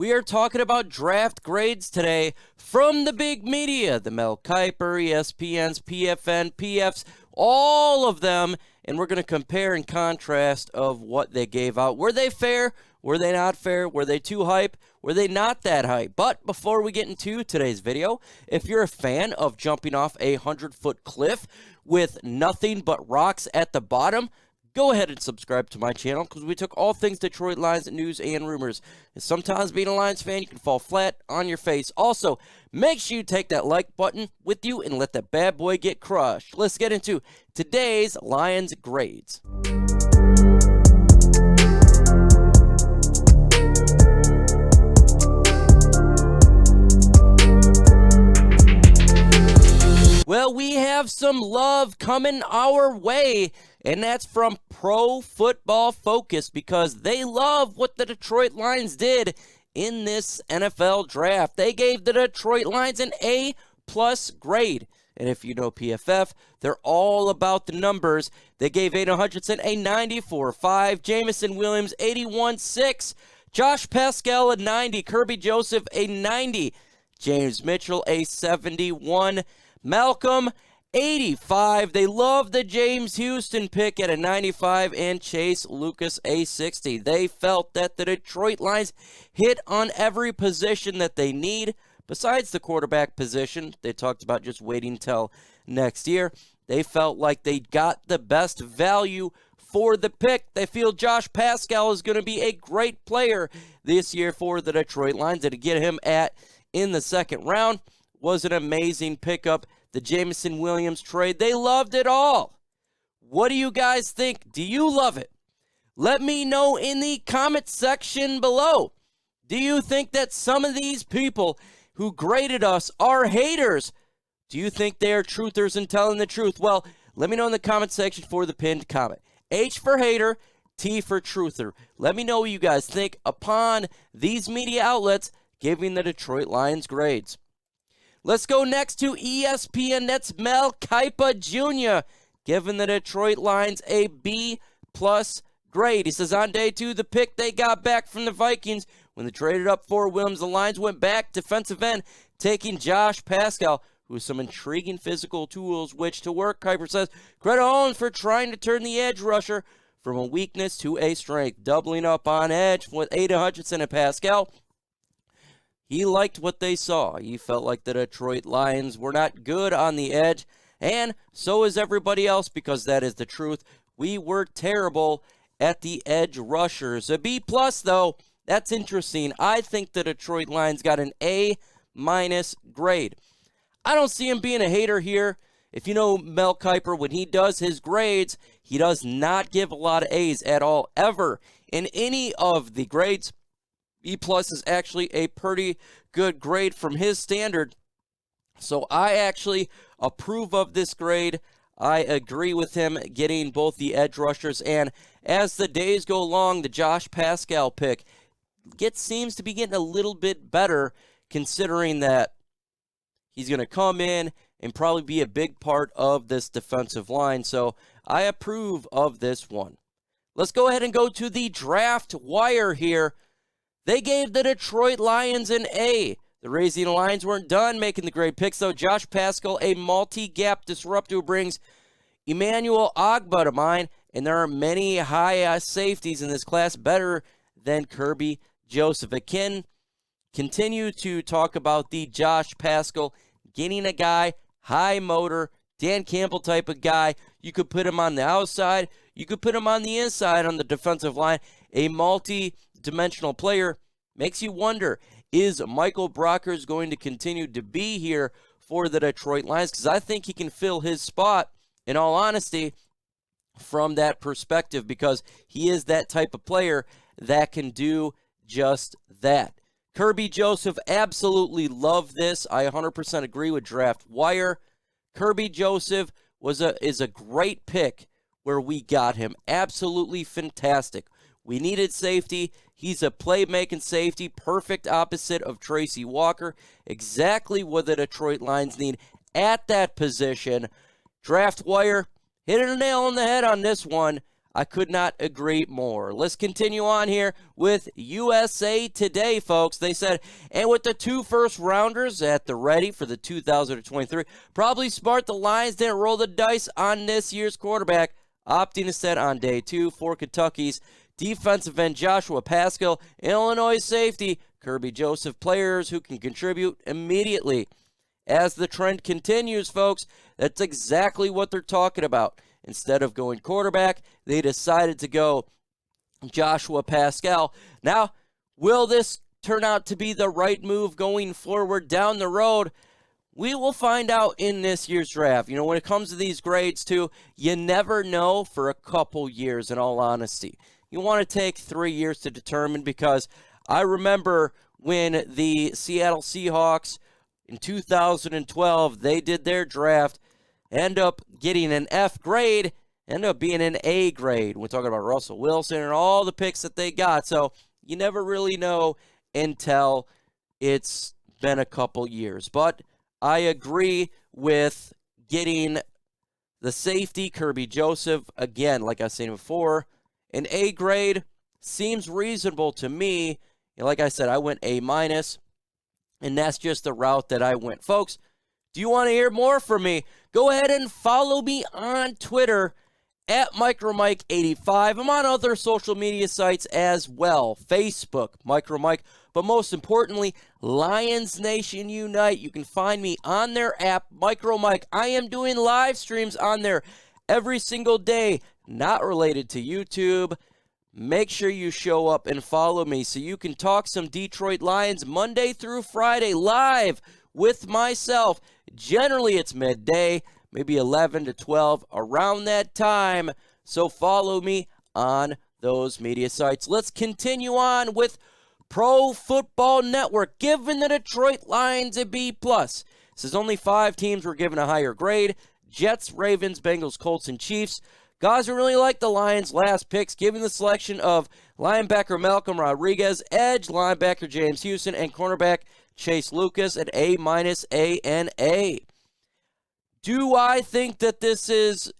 We are talking about draft grades today from the big media, the Mel Kiper, ESPN's, PFN, PFs, all of them, and we're going to compare and contrast of what they gave out. Were they fair? Were they not fair? Were they too hype? Were they not that hype? But before we get into today's video, if you're a fan of jumping off a 100-foot cliff with nothing but rocks at the bottom, go ahead and subscribe to my channel because we took all things Detroit Lions news and rumors. And sometimes being a Lions fan, you can fall flat on your face. Also, make sure you take that like button with you and let that bad boy get crushed. Let's get into today's Lions grades. Well, we have some love coming our way, and that's from Pro Football Focus because they love what the Detroit Lions did in this NFL draft. They gave the Detroit Lions an A+ grade. And if you know PFF, they're all about the numbers. They gave Aidan Hutchinson a 94.5, Jameson Williams 81.6, Josh Pascal a 90, Kirby Joseph a 90, James Mitchell a 71, Malcolm 85. They love the James Houston pick at a 95 and Chase Lucas a 60. They felt that the Detroit Lions hit on every position that they need. Besides the quarterback position, they talked about just waiting till next year. They felt like they got the best value for the pick. They feel Josh Pascal is going to be a great player this year for the Detroit Lions. And to get him in the second round was an amazing pickup. The Jameson Williams trade, they loved it all. What do you guys think? Do you love it? Let me know in the comment section below. Do you think that some of these people who graded us are haters? Do you think they are truthers and telling the truth? Well, let me know in the comment section for the pinned comment. H for hater, T for truther. Let me know what you guys think upon these media outlets giving the Detroit Lions grades. Let's go next to ESPN. That's Mel Kiper Jr. giving the Detroit Lions a B+ grade. He says on day 2, the pick they got back from the Vikings when they traded up for Williams, the Lions went back defensive end, taking Josh Pascal, who has some intriguing physical tools which to work. Kiper says, credit Owens for trying to turn the edge rusher from a weakness to a strength, doubling up on edge with Aidan Hutchinson and Pascal. He liked what they saw. He felt like the Detroit Lions were not good on the edge, and so is everybody else because that is the truth. We were terrible at the edge rushers. A B+, though, that's interesting. I think the Detroit Lions got an A- grade. I don't see him being a hater here. If you know Mel Kiper, when he does his grades, he does not give a lot of A's at all, ever, in any of the grades. B+ is actually a pretty good grade from his standard. So I actually approve of this grade. I agree with him getting both the edge rushers, and as the days go along, the Josh Pascal pick seems to be getting a little bit better, considering that he's going to come in and probably be a big part of this defensive line. So I approve of this one. Let's go ahead and go to the draft wire here. They gave the Detroit Lions an A. The Racing Lions weren't done making the great picks, though. Josh Pascal, a multi-gap disruptor who brings Emmanuel Ogbah to mind, and there are many high safeties in this class better than Kirby Joseph. Again, continue to talk about the Josh Pascal, getting a guy, high motor, Dan Campbell type of guy. You could put him on the outside. You could put him on the inside on the defensive line. A multi-dimensional player. Makes you wonder, is Michael Brockers going to continue to be here for the Detroit Lions? Because I think he can fill his spot, in all honesty, from that perspective, because he is that type of player that can do just that. Kirby Joseph, absolutely love this. I 100% agree with Draft Wire. Kirby Joseph is a great pick where we got him. Absolutely fantastic. We needed safety. He's a playmaking safety, perfect opposite of Tracy Walker. Exactly what the Detroit Lions need at that position. Draft Wire, hit a nail on the head on this one. I could not agree more. Let's continue on here with USA Today, folks. They said, and with the 2 first-rounders at the ready for the 2023, probably smart the Lions didn't roll the dice on this year's quarterback, opting instead on day 2 for Kentucky's defensive end Joshua Paschal, Illinois safety Kirby Joseph, players who can contribute immediately. As the trend continues, folks, that's exactly what they're talking about. Instead of going quarterback, they decided to go Joshua Paschal. Now, will this turn out to be the right move going forward down the road? We will find out in this year's draft. You know, when it comes to these grades, too, you never know for a couple years, in all honesty. You want to take 3 years to determine, because I remember when the Seattle Seahawks in 2012, they did their draft, end up getting an F grade, end up being an A grade. We're talking about Russell Wilson and all the picks that they got. So you never really know until it's been a couple years. But I agree with getting the safety, Kirby Joseph. Again, like I was saying before, an A grade seems reasonable to me. And like I said, I went A-, and that's just the route that I went. Folks, do you want to hear more from me? Go ahead and follow me on Twitter at MicroMike85. I'm on other social media sites as well. Facebook, MicroMike. But most importantly, Lions Nation Unite. You can find me on their app, MicroMike. I am doing live streams on there every single day, not related to YouTube. Make sure you show up and follow me so you can talk some Detroit Lions Monday through Friday live with myself. Generally, it's midday, maybe 11 to 12, around that time. So follow me on those media sites. Let's continue on with Pro Football Network, giving the Detroit Lions a B+. Says only 5 teams were given a higher grade: Jets, Ravens, Bengals, Colts, and Chiefs. Guys who really like the Lions' last picks, given the selection of linebacker Malcolm Rodriguez, edge linebacker James Houston, and cornerback Chase Lucas at A-, A, and A. Do I think that this is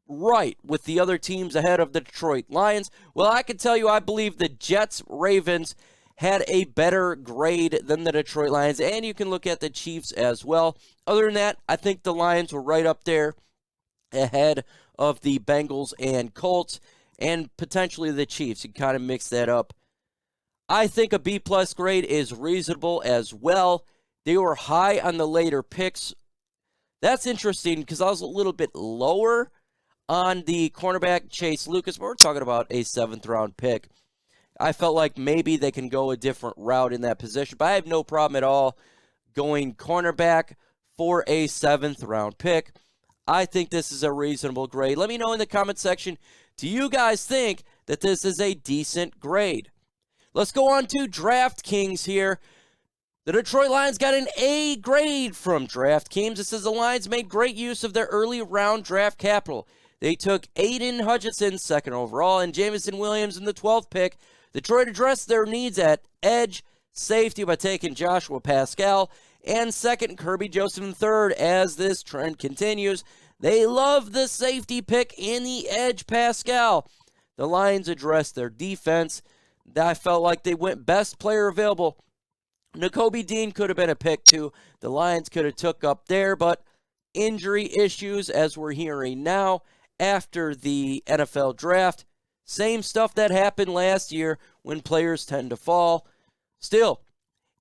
right with the other teams ahead of the Detroit Lions? Well, I can tell you I believe the Jets, Ravens had a better grade than the Detroit Lions, and you can look at the Chiefs as well. Other than that, I think the Lions were right up there ahead of the Bengals and Colts, and potentially the Chiefs. You can kind of mix that up. I think a B+ grade is reasonable as well. They were high on the later picks. That's interesting because I was a little bit lower on the cornerback Chase Lucas, but we're talking about a 7th-round pick. I felt like maybe they can go a different route in that position, but I have no problem at all going cornerback for a 7th-round pick. I think this is a reasonable grade. Let me know in the comment section, do you guys think that this is a decent grade? Let's go on to DraftKings here. The Detroit Lions got an A grade from DraftKings. It says the Lions made great use of their early round draft capital. They took Aidan Hutchinson, 2nd overall, and Jameson Williams in the 12th pick. Detroit addressed their needs at edge safety by taking Joshua Paschal, and 2nd, Kirby Joseph in 3rd. As this trend continues, they love the safety pick in the edge Paschal. The Lions addressed their defense. I felt like they went best player available. Nakobe Dean could have been a pick too. The Lions could have took up there, but injury issues, as we're hearing now after the NFL draft. Same stuff that happened last year when players tend to fall. Still,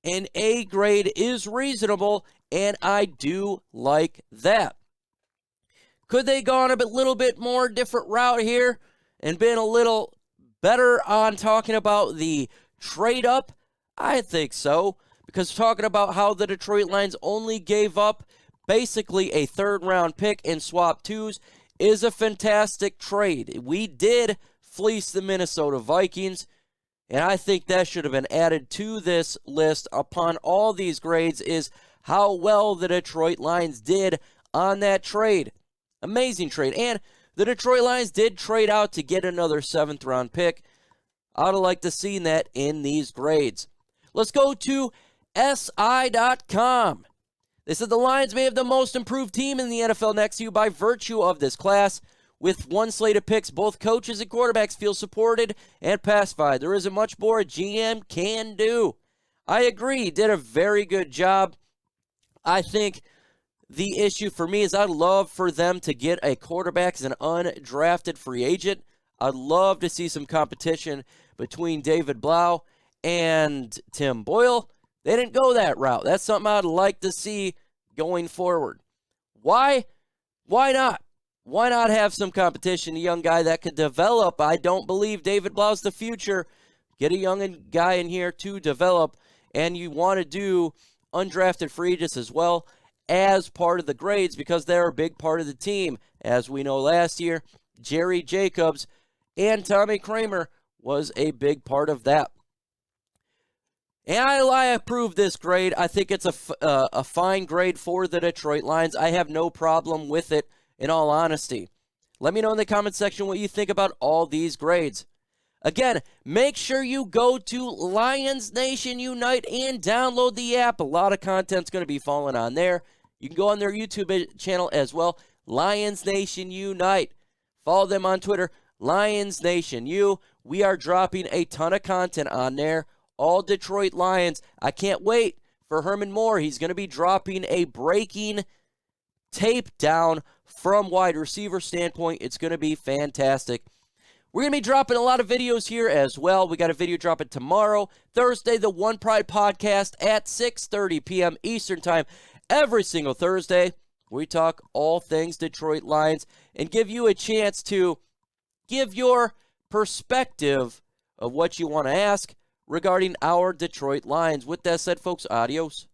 an A grade is reasonable, and I do like that. Could they go on a little bit more different route here and been a little better on talking about the trade up? I think so, because talking about how the Detroit Lions only gave up basically a 3rd-round pick and swap 2s is a fantastic trade. We did fleece the Minnesota Vikings, and I think that should have been added to this list upon all these grades, is how well the Detroit Lions did on that trade. Amazing trade. And the Detroit Lions did trade out to get another 7th-round pick. I'd have liked to see that in these grades. Let's go to SI.com. They said the Lions may have the most improved team in the NFL next year by virtue of this class. With one slate of picks, both coaches and quarterbacks feel supported and pacified. There isn't much more a GM can do. I agree. He did a very good job. I think the issue for me is I'd love for them to get a quarterback as an undrafted free agent. I'd love to see some competition between David Blau and Tim Boyle. They didn't go that route. That's something I'd like to see going forward. Why? Why not? Why not have some competition? A young guy that could develop. I don't believe David Blau's the future. Get a young guy in here to develop, and you want to do undrafted free agents as well as part of the grades because they're a big part of the team. As we know last year, Jerry Jacobs and Tommy Kramer was a big part of that. And I approve this grade. I think it's a fine grade for the Detroit Lions. I have no problem with it, in all honesty. Let me know in the comment section what you think about all these grades. Again, make sure you go to Lions Nation Unite and download the app. A lot of content's going to be falling on there. You can go on their YouTube channel as well, Lions Nation Unite. Follow them on Twitter, Lions Nation U. We are dropping a ton of content on there. All Detroit Lions. I can't wait for Herman Moore. He's going to be dropping a breaking tape down from wide receiver standpoint. It's going to be fantastic. We're going to be dropping a lot of videos here as well. We got a video dropping tomorrow, Thursday, the One Pride podcast at 6:30 p.m. Eastern Time. Every single Thursday, we talk all things Detroit Lions and give you a chance to give your perspective of what you want to ask regarding our Detroit Lions. With that said, folks, adios.